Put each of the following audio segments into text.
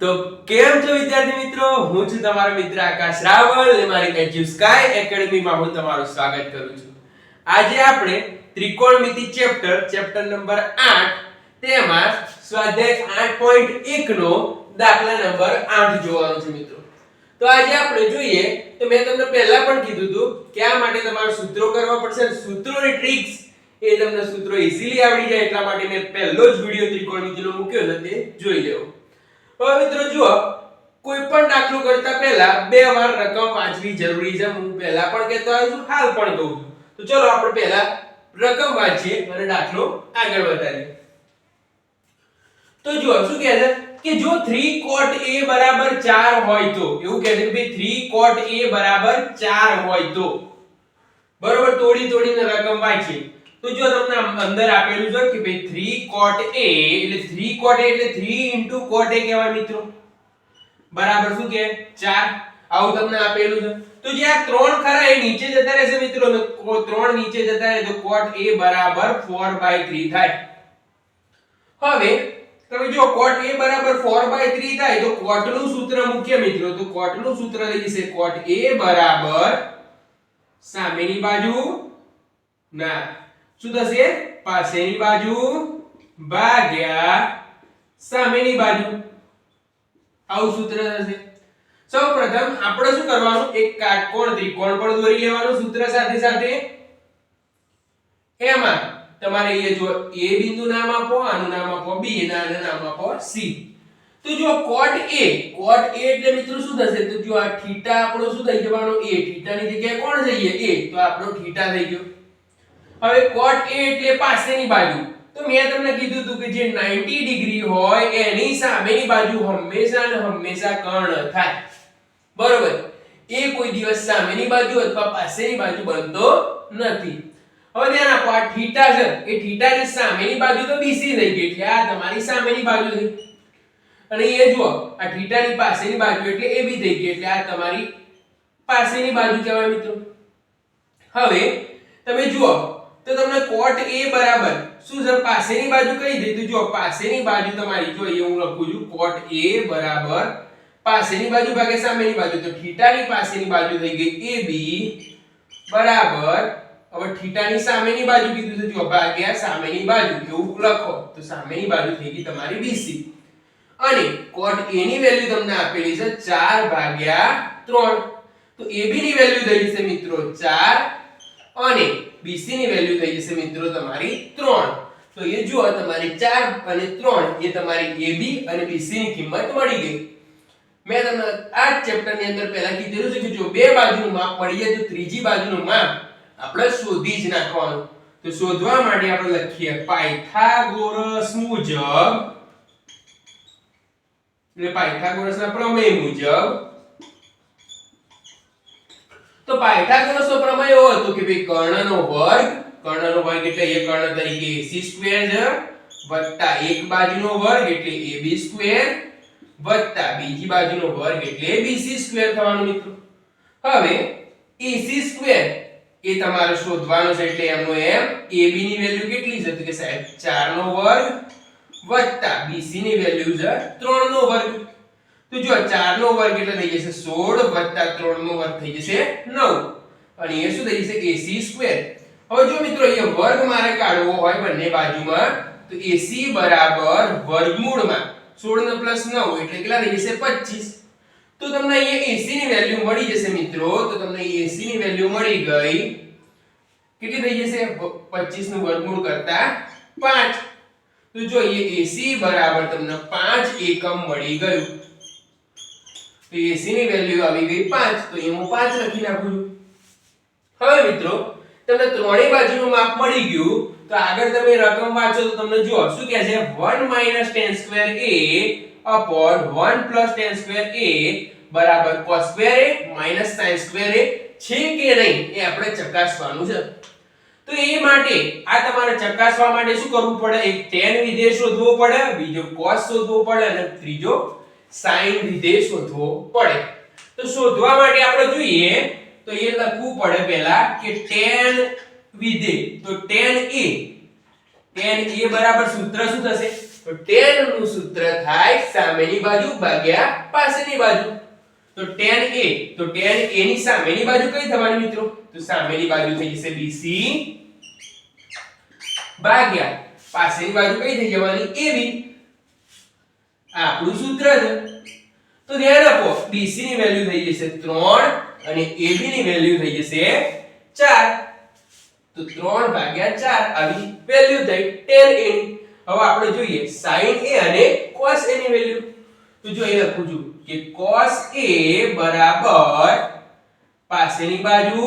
તો કેમ છો વિદ્યાર્થી મિત્રો, હું છું તમારો મિત્ર આકાશ રાવલ અને મારી એજ્યુ સ્કાય એકેડમીમાં હું તમારું સ્વાગત કરું છું. આજે આપણે ત્રિકોણમિતિ ચેપ્ટર નંબર 8 તેમાં સ્વાધ્યાય 8.1 નો દાખલા નંબર 8 જોવાનો છે મિત્રો. તો આજે આપણે જોઈએ તો મેં તમને પહેલા પણ કીધું હતું કે આ માટે તમારે સૂત્રો કરવા પડશે. સૂત્રોની ટ્રિક્સ એ તમને સૂત્રો ઈઝીલી આવડી જાય એટલા માટે મેં પહેલો જ વિડિયો ત્રિકોણમિતિનો મૂક્યો છે, તે જોઈ લેવો. હવે મિત્રો જુઓ, કોઈ પણ દાખલો કરતા પહેલા બે વાર રકમ વાંચવી જરૂરી છે. હું પહેલા પણ કહેતો આવ્યો છું, હાલ પણ કહું છું. તો ચલો આપણે પહેલા રકમ વાંચીએ અને દાખલો આગળ વધારીએ. તો જુઓ શું કહે છે કે જો 3 cot a બરાબર 4 હોય તો, એવું કહે છે કે ભાઈ 3 cot a બરાબર 4 હોય તો, બરોબર, તોડીને રકમ વાંચીએ. તો જો તમને અંદર આપેલું છે કે ભાઈ 3 cot a એટલે 3 cot a એટલે 3 cot a કહેવાય મિત્રો, બરાબર શું કે 4, આવું તમને આપેલું છે. તો જે આ 3 ખરા એ નીચે જતા રહેશે મિત્રો, તો 3 નીચે જતા રહે તો cot a બરાબર 4/3 થાય. હવે તમે જો cot a બરાબર 4/3 થાય તો cot નું સૂત્ર મૂકીએ મિત્રો. તો cot નું સૂત્ર થઈ જશે cot a બરાબર સામેની બાજુ ના શું થશે, પાછળની બાજુ ભાગ્યા સામેની બાજુ, આવું સૂત્ર થશે. સૌપ્રથમ આપણે શું કરવાનું, એક કાટકોણ ત્રિકોણ પણ દોરી લેવાનું સૂત્ર સાથે સાથે. એમાં તમારે એ જો a બિંદુ નામ આપો, આનું નામ આપો b અને આનું નામ આપો c. તો જો cot a એટલે મિત્રો શું થશે, તો જો આ થીટા આપણો શું થઈ જવાનો, a, થીટા ની જગ્યાએ કોણ જઈએ a, તો આપણો થીટા થઈ ગયો. હવે cot a એટલે પાછળની બાજુ. તો મેં તમને કીધું હતું કે જે 90 ડિગ્રી હોય એની સામેની બાજુ હંમેશા કર્ણ થાય, બરોબર. એ કોઈ દિવસ સામેની બાજુ અથવા પાછળની બાજુ બનતો નથી. હવે ધ્યાન આપો, આ થીટા છે એ થીટાની સામેની બાજુ તો BC થઈ ગઈ એટલે આ તમારી સામેની બાજુ થઈ. અને એ જુઓ આ થીટાની પાછળની બાજુ એટલે AB થઈ ગઈ એટલે આ તમારી પાછળની બાજુ કહેવાય મિત્રો. હવે તમે જુઓ તો તમને cot a બરાબર શું છે, પાછળની બાજુ કઈ થઈ, તો જો પાછળની બાજુ તમારી જો હું લખું છું cot a બરાબર પાછળની બાજુ ભાગ્યા સામેની બાજુ, તો થીટાની પાછળની બાજુ થઈ ગઈ AB બરાબર, હવે થીટાની સામેની બાજુ કીધું છે જો ભાગ્યા સામેની બાજુ, એવું લખો તો સામેની બાજુ થઈ ગઈ તમારી BC. અને cot a ની વેલ્યુ તમને આપેલી છે 4/3. તો AB ની વેલ્યુ થઈ જશે મિત્રો 4 અને BC ની વેલ્યુ થઈ જશે મિત્રો તમારી 3. તો એ જુઓ તમારી 4 અને 3 એ તમારી AB અને BC ની કિંમત મળી ગઈ. મેં તમને આ ચેપ્ટર ની અંદર પહેલા કીધેલું છે કે જો બે બાજુનું માપ મળી જાય તો ત્રીજી બાજુનું માપ આપણે શોધી જ નાખવાનું. તો શોધવા માટે આપણે લખીએ પાયથાગોરસ મુજબ, એટલે પાયથાગોરસના પ્રમેય મુજબ. તો પાયથાગોરસનો પ્રમેય એવો હતો કે ભાઈ કર્ણનો વર્ગ એટલે એ કર્ણ તરીકે AC² છે વત્તા એક બાજુનો વર્ગ એટલે AB² વત્તા બીજી બાજુનો વર્ગ એટલે BC² થવાનું મિત્રો. હવે AC² એ તમારે શોધવાનો છે એટલે એમનો એમ AB ની વેલ્યુ કેટલી છે, તો કે સાહેબ 4 નો વર્ગ વત્તા BC ની વેલ્યુ છે 3 નો વર્ગ. તો જો 4 નો વર્ગ એટલે થઈ જશે 16 વત્તા 3 નો વર્ગ થઈ જશે 9 અને એ શું થઈ જશે AC². હવે જો મિત્રો અહીંયા વર્ગ મારે કાઢવો હોય બંને બાજુમાં તો AC બરાબર વર્ગમૂળમાં 16 ને પ્લસ 9 એટલે કેટલા થઈ જશે 25. તો તમને અહીંયા AC ની વેલ્યુ મળી જશે મિત્રો. તો તમને AC ની વેલ્યુ મળી ગઈ કેટલી થઈ જશે 25 નું વર્ગમૂળ કરતા 5. તો જો અહીંયા AC બરાબર તમને 5 એકમ મળી ગયું. તો AC ની વેલ્યુ આવી ગઈ 5. તો અહીં હું 5 લખી નાખું છું. હવે મિત્રો તમને ત્રણેય બાજુનું માપ મળી ગયું. તો આગળ તમે રકમ વાંચો તો તમને જુઓ શું કહે છે 1 - tan² a upon 1 + tan² a બરાબર cos² a - sin² a છે કે નહીં એ આપણે ચકાસવાનું છે. તો એ માટે આ તમારે ચકાસવા માટે શું કરવું પડે, એક tan વિધેય શોધવો પડે, બીજો cos શોધવો પડે અને ત્રીજો sin વિધેય શોધવો પડે. તો શોધવા માટે આપણે જોઈએ તો એ લખવું પડે પહેલા કે tan વિધેય, તો tan a બરાબર સૂત્ર શું થશે તો tan નું સૂત્ર થાય સામેની બાજુ ભાગ્યા પાછળની બાજુ. તો tan a ની સામેની બાજુ કઈ થવાની મિત્રો? તો સામેની બાજુ થઈ જશે BC ભાગ્યા પાછળની બાજુ કઈ થઈ જવાની? AB. આ આપણું સૂત્ર છે. તો ધ્યાન આપો, BC ની વેલ્યુ થઈ જશે 3 અને AB ની વેલ્યુ થઈ જશે 4. તો 3 ભાગ્યા 4 આવી વેલ્યુ થઈ tan a ની. હવે આપણે જોઈએ sin a અને cos a ની વેલ્યુ. તો જો એ લખું છું કે cos a બરાબર પાછળની બાજુ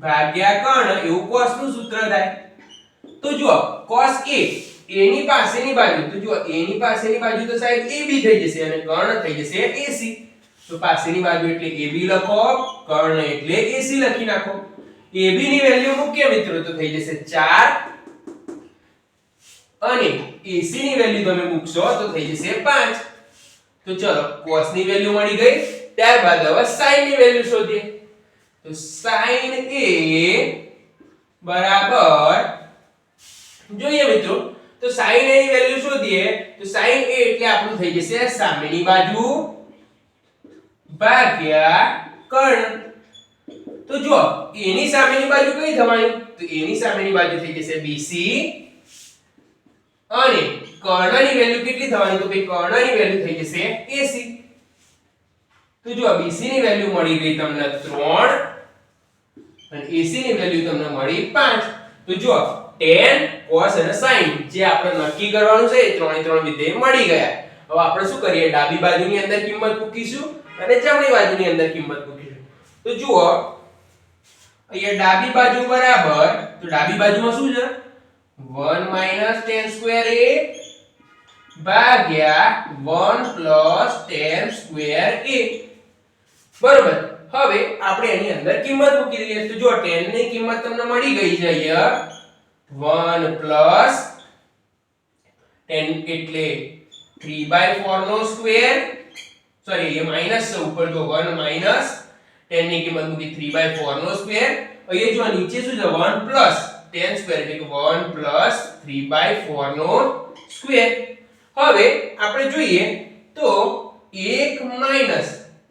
ભાગ્યા કર્ણ, એવું cos નું સૂત્ર થાય. તો જો cos a ની પાછળની બાજુ, તો જો a ની પાછળની બાજુ તો સાહેબ AB થઈ જશે અને કર્ણ થઈ જશે AC. તો પાછળની બાજુ એટલે AB લખો, કર્ણ એટલે AC લખી નાખો. AB ની વેલ્યુ મૂકીએ મિત્રો તો થઈ જશે 4 અને AC ની વેલ્યુ તમે મૂકશો તો થઈ જશે 5. તો ચલો cos ની વેલ્યુ મળી ગઈ. ત્યારબાદ હવે sin ની વેલ્યુ શોધીએ. તો sin a બરાબર જોઈએ મિત્રો, તો sin a ની વેલ્યુ શોધીએ તો sin a એટલે આપણું થઈ જશે સામેની બાજુ ભાગ્યા કર્ણ. તો જો a ની સામેની બાજુ કઈ થવાની? તો a ની સામેની બાજુ થઈ જશે BC અને કર્ણની વેલ્યુ કેટલી થવાની? તો ભાઈ કર્ણની વેલ્યુ થઈ જશે AC. તો જો BC ની વેલ્યુ મળી ગઈ તમને 3 અને AC ની વેલ્યુ તમને મળી 5. તો જો tan, cos અને sin જે આપણે નક્કી કરવાનું છે એ ત્રણે ત્રણ વિધેય મળી ગયા. હવે આપણે શું કરીએ? ડાબી બાજુની અંદર કિંમત મૂકીશું અને જમણી બાજુની અંદર કિંમત મૂકીશું. તો જુઓ અહીંયા ડાબી બાજુ બરાબર, તો ડાબી બાજુમાં શું છે? 1 - tan square a ભાગ્યા 1 + tan square a. બરોબર. હવે આપણે એની અંદર કિંમત મૂકી દઈએ. તો જો tan ની કિંમત તમને મળી ગઈ છે અહીંયા 1 + tan એટલે 3/4 નો સ્ક્વેર, સોરી એ માઈનસ છે ઉપર, જો 1 માઈનસ tan ની કિંમત મૂકી 3/4 નો સ્ક્વેર. અહીંયા જો નીચે શું છે? 1 + tan સ્ક્વેર એટલે કે 1 + 3/4 નો સ્ક્વેર. હવે આપણે જોઈએ તો 1 માઈનસ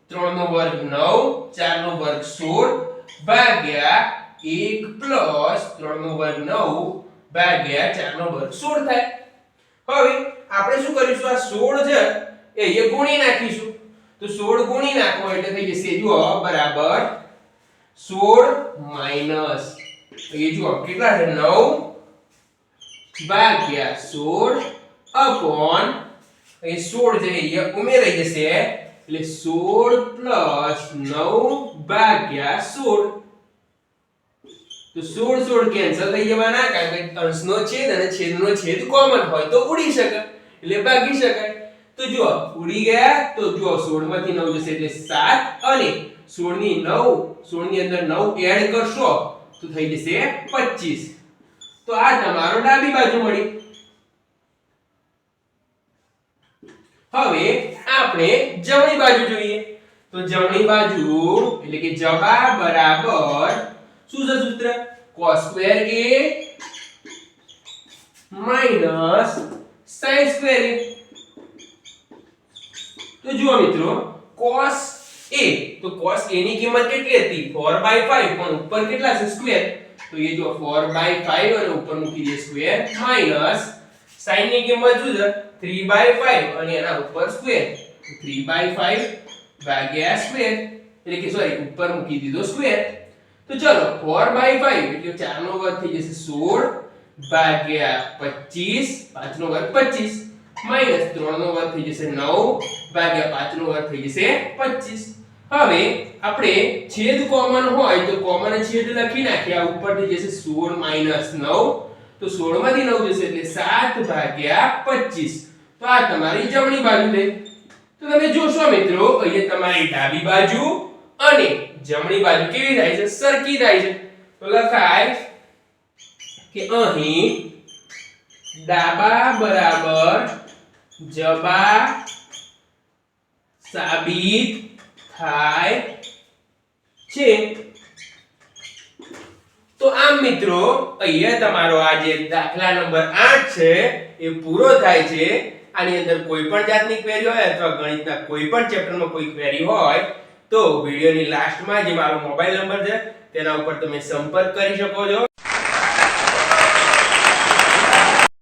3 નો વર્ગ 9, 4 નો વર્ગ 16 ભાગ્યા 1 પ્લસ 3 નો વર્ગ 9 ભાગ્યા 4 નો વર્ગ 16 થાય. હવે આપણે શું કરીશું? આ 16 છે એ અહીંયા ગુણી નાખીશું. તો 16 ગુણી નાખો એટલે થઈ જશે જુઓ બરાબર 16 માઈનસ અહીંયા જુઓ કેટલા છે? 9 ભાગ્યા 16 અપોન અહીં 16 છે અહીંયા ઉમેરાઈ જશે એટલે 16 પ્લસ 9 ભાગ્યા 16. તો 16 16 કેન્સલ થઈ જવાના, કારણ કે અંશનો છેદ અને છેદનો છેદ કોમન હોય તો ઉડી શકે એટલે ભાગી શકાય. તો જો ઉડી ગયા તો જો 16 માંથી 9 જશે એટલે 7 અને 16 ની 9, 16 ની અંદર 9 એડ કરશો તો થઈ જશે 25. તો આ તમારો ડાબી બાજુ મળી. હવે આપણે જમણી બાજુ જોઈએ. તો જમણી બાજુ એટલે કે જબા બરાબર શું છે સૂત્ર? cos2a minus sin2a. તો જુઓ મિત્રો cos a, તો cos a ની કિંમત કેટલી હતી? 4/5, પણ ઉપર કેટલા છે? સ્ક્વેર. તો એ જો 4/5 અને ઉપર મૂકી દે સ્ક્વેર માઈનસ sin ની કિંમત શું છે? 3/5 અને એના ઉપર સ્ક્વેર. 3/5 ભાગ્યા સ્ક્વેર એટલે કે સોરી ઉપર મૂકી દીધો સ્ક્વેર. તો ચલો 4/5 એટલે 4 નો વર્ગ થઈ જશે 16 ભાગ્યા 25, 5 નો વર્ગ 25 માઈનસ 3 નો વર્ગ થઈ જશે 9 ભાગ્યા 5 નો વર્ગ થઈ જશે 25. હવે આપણે છેદ કોમન હોય તો કોમન છેદ લખી નાખીએ. આ ઉપર થઈ જશે 16 માઈનસ 9, તો 16 માંથી 9 જશે એટલે 7 ભાગ્યા 25. તો આ તમારી જમણી બાજુ થઈ. તો તમે જોશો મિત્રો અહીંયા તમારી ડાબી બાજુ અને જમણી બાજુ કેવી થાય છે? સરખી થાય છે. તો લખાય કે અહીં ડાબા બરાબર જબા સાબિત થાય છે. તો આમ મિત્રો અહીંયા તમારો આ જે દાખલા નંબર 8 છે એ પૂરો થાય છે. આની અંદર કોઈ પણ જાતની ક્વેરી હોય અથવા ગણિતના કોઈ પણ ચેપ્ટરમાં કોઈ ક્વેરી હોય તો વિડિયોની લાસ્ટમાં જે મારો મોબાઈલ નંબર છે તેના ઉપર તમે સંપર્ક કરી શકો છો.